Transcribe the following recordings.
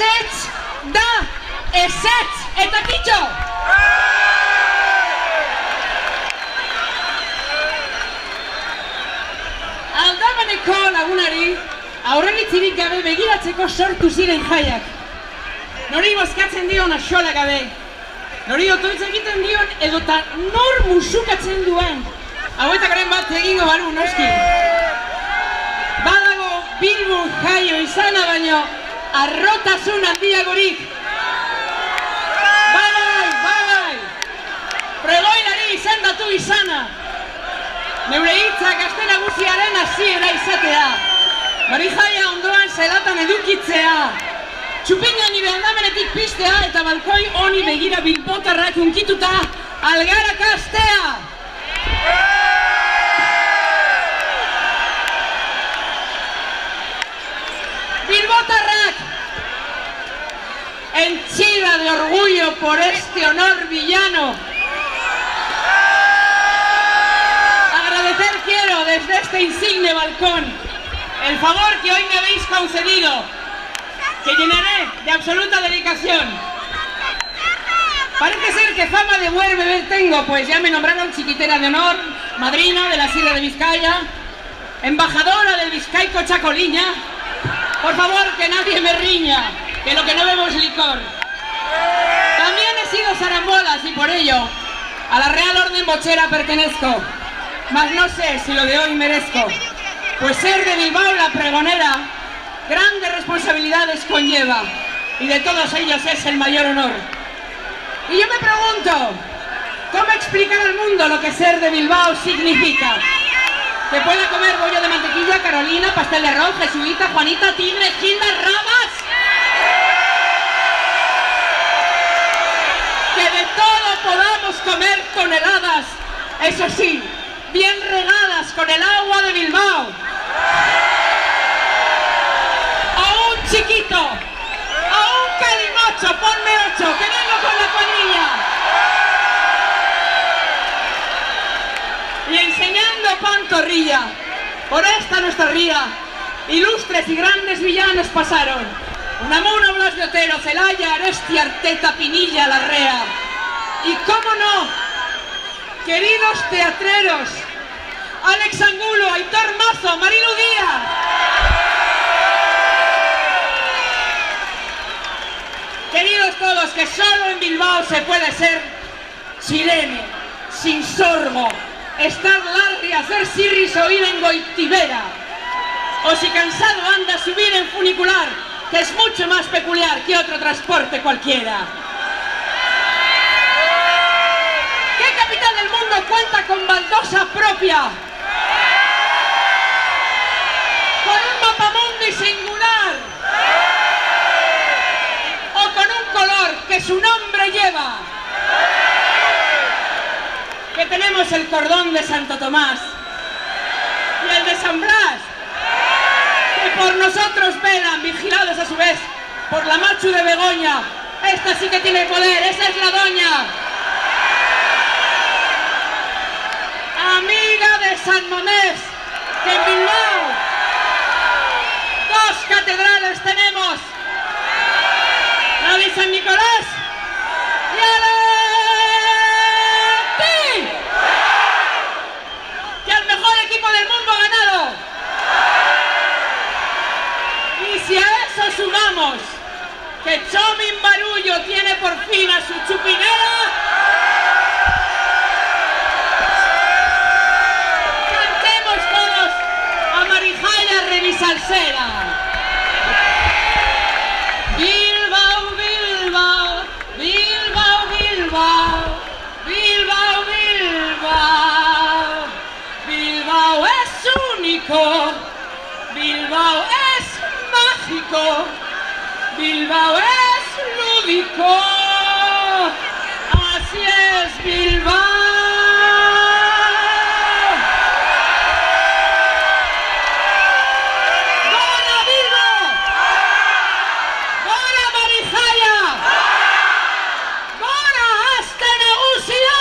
ezetz da ezetz, eta kitxo! Aldabaneko lagunari aurrenitzirik gabe begiratzeko sortu ziren jaiak. Nori bozkatzen dion axola gabe. Nori otoitz egiten dion edota nor musukatzen duen. Hauetakaren bat egingo balu, noski. Badago Bilbon jaio izana baino arrotasun handiagorik. Bai! Pregoilari izendatu izana. Neure hitzak aste nagusiaren hasiera izatea. Marijaia ondoan zelatan edukitzea. Txupingan nire aldamenetik pistea eta balkoi honi begira bilbotarrak unkituta algarak astea. Bilbotarrak, henchida de orgullo por este honor villano. Agradecer quiero desde este insigne balcón el favor que hoy me habéis concedido, que llenaré de absoluta dedicación. Parece ser que fama de buen beber tengo, pues ya me nombraron chiquitera de honor, madrina de la Sierra de Vizcaya, embajadora del Vizcaico Chacoliña. Por favor, que nadie me riña, que lo que no bebo es licor. También he sido zarambolas y por ello a la Real Orden Bochera pertenezco, mas no sé si lo de hoy merezco, pues ser de Bilbao la pregonera grandes responsabilidades conlleva y de todos ellos es el mayor honor. Y yo me pregunto, ¿cómo explicar al mundo lo que ser de Bilbao significa? Que pueda comer bollo de mantequilla, Carolina, pastel de arroz, jesuita, Juanita, Tigre, Gilda, Ramas. Que de todo podamos comer toneladas, eso sí, bien regadas con el agua de Bilbao. O un chiquito, o un calimocho, ponme 8, que vengo con la cuadrilla. Y enseñando pantorrilla, por esta nuestra ría, ilustres y grandes villanos pasaron. Unamuno, Blas de Otero, Celaya, Aresti, Arteta, Pinilla, Larrea. Y cómo no, queridos teatreros, Alex Angulo, Aitor Mazo, Marilu Díaz. Queridos todos, que solo en Bilbao se puede ser chileno, sin sorgo, estar larga, hacer sirris o ir en Goitibera. O si cansado anda, subir en funicular, que es mucho más peculiar que otro transporte cualquiera. ¿Qué capital del mundo cuenta con baldosa propia? Con un mapamundi singular. O con un color que su nombre lleva. Que tenemos el cordón de Santo Tomás y el de San Blas, que por nosotros velan, vigilados a su vez por la Machu de Begoña. Esta sí que tiene poder, esa es la doña. Amiga de San Mamés, que en Bilbao 2 catedrales tenemos, la de San Nicolás y la de del mundo ganado. Y si a eso sumamos que Chomin Barullo tiene por fin a su chupinera, cantemos todos a Marijaia Revisalsera. Bilbao, Bilbao, Bilbao, Bilbao, Bilbao, Bilbao. Bilbao es único, Bilbao es mágico, Bilbao es lúdico, así es Bilbao. ¡Gora Bilbao! ¡Gora Marijaia! ¡Gora Aste Nagusia!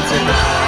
Sí.